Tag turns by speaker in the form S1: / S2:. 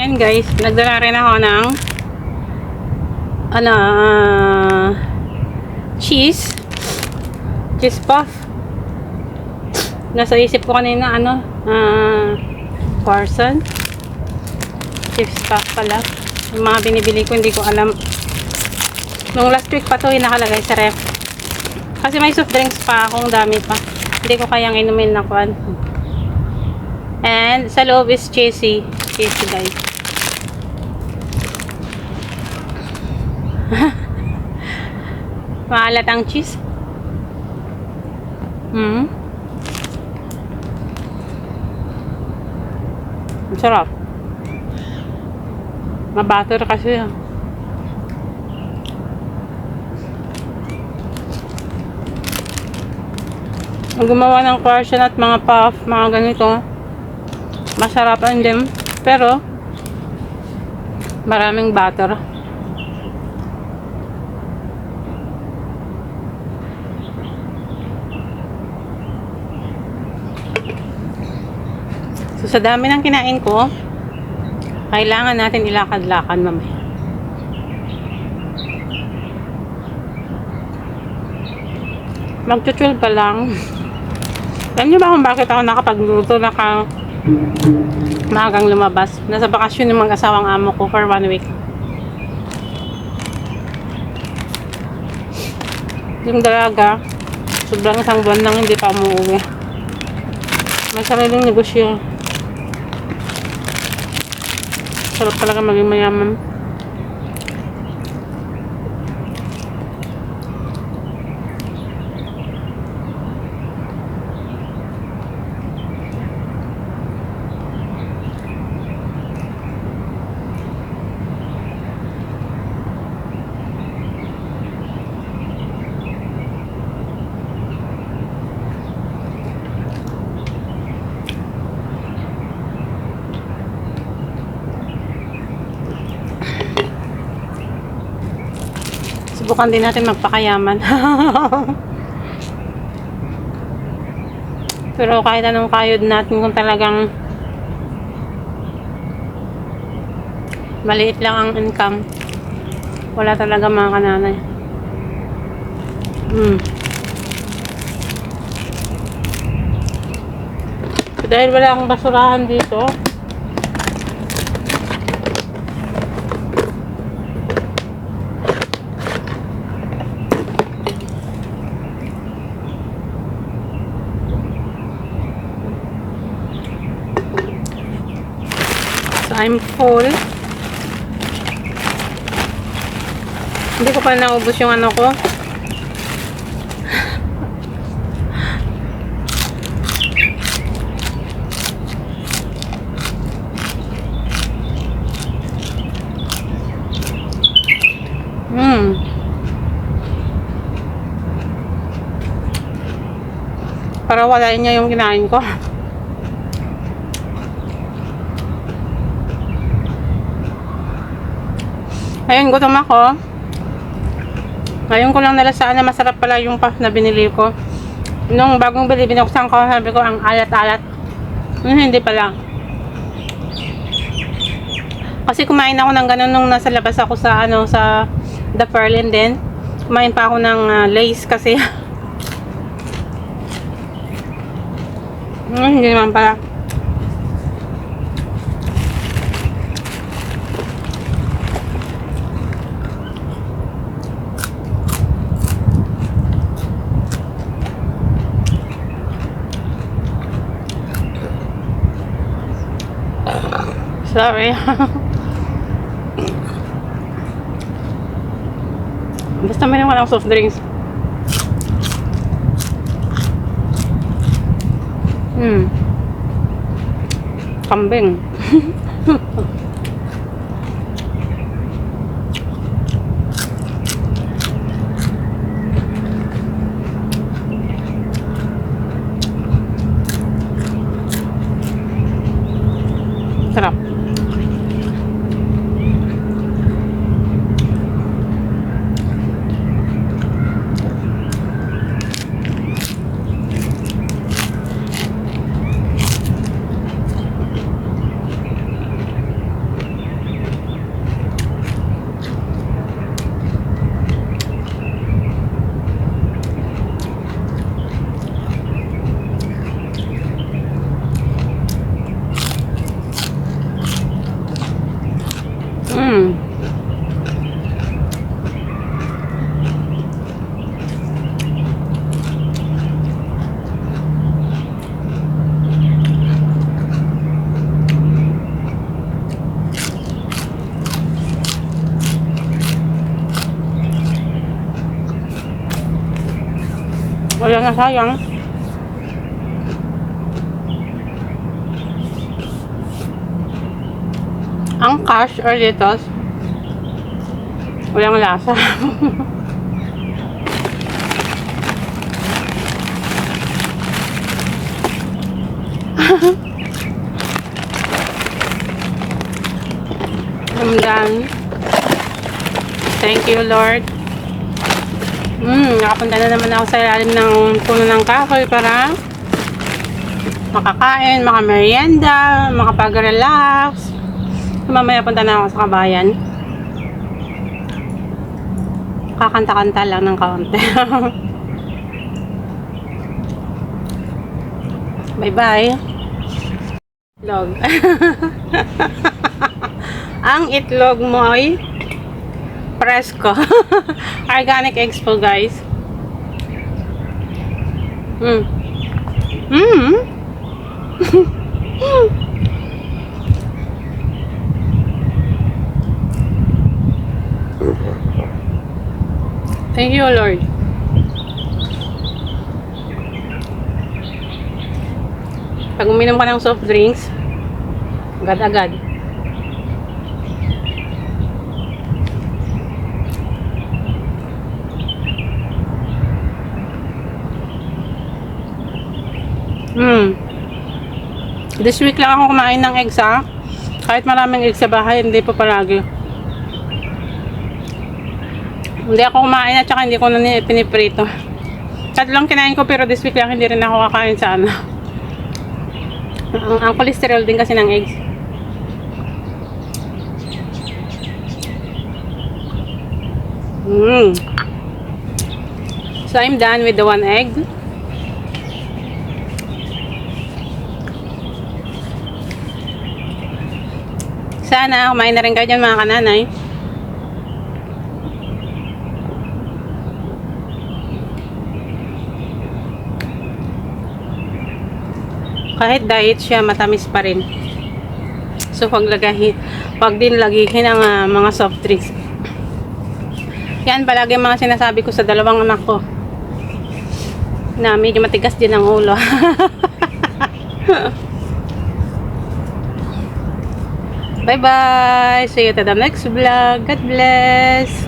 S1: Ayan guys, nagdala rin ako ng cheese puff. Nasa isip ko kanina croissant cheese puff pala. Yung mga binibili ko hindi ko alam. Nung last week pa to nakalagay sa ref. Kasi may soft drinks pa akong dami pa. Hindi ko kayang inumin na kwan. And sa loob is cheesy guys. Maalat ang cheese. Ang sarap. Mabutter kasi. Ang gumawa ng croissant at mga puff, mga ganito, masarap din, pero maraming butter. So, sa dami ng kinain ko, kailangan natin ilakad-lakad mamaya. Mag-12 pa lang. Alam niyo ba kung bakit ako nakapagluto, maagang lumabas? Nasa bakasyon yung mag-asawang amo ko for 1 week. Yung dalaga, sobrang isang buwan nang hindi pa umuwi. May sariling negosyo. Sarap talaga maging mayaman. Subukan din natin magpakayaman. Pero kahit anong kayod natin, kung talagang maliit lang ang income, wala talaga mga kananay. So, dahil wala akong basurahan dito, I'm full. Hindi ko pa naubos yung ano ko. Para walain niya yung kinain ko. Ayun, gutom ako. Ngayon ko lang nalasaan na masarap pala yung puff na binili ko. Nung bagong bili, binuksan ko, sabi ko, ang alat-alat. Hindi pala. Kasi kumain ako ng ganun nung nasa labas ako sa, sa The Perlin din. Kumain pa ako ng Lays kasi. Hindi naman pala. Sorry. Basta mayroon ka ng soft drinks. Kambing. Sarap. Wala na, sayang. Ang cash or Doritos, walang lasa. I'm done. Thank you, Lord. Nakapunta na naman ako sa ilalim ng puno ng kahoy para makakain, makamerienda, makapag-relax. Mamaya punta na ako sa kabayan. Kakanta-kanta lang ng kaunti. Bye-bye. Itlog. Ang itlog mo ay presko. Organic eggs po, guys. Thank you, Lord. Pag uminom ka ng soft drinks, agad-agad. This week lang ako kumain ng eggs, ha? Kahit maraming eggs sa bahay, hindi pa palagi. Hindi ako kumain at saka hindi ko na piniprito. Tatlong kinain ko pero this week lang hindi rin ako kakain sa ano. Ang cholesterol din kasi ng eggs. So I'm done with the one egg. Sana kumain na rin kayo dyan, mga kananay. Kahit diet siya, matamis pa rin. So wag din lagihin ang mga soft drinks. Yan palagi mga sinasabi ko sa dalawang anak ko na medyo matigas din ang ulo. Bye bye! See you to the next vlog. God bless!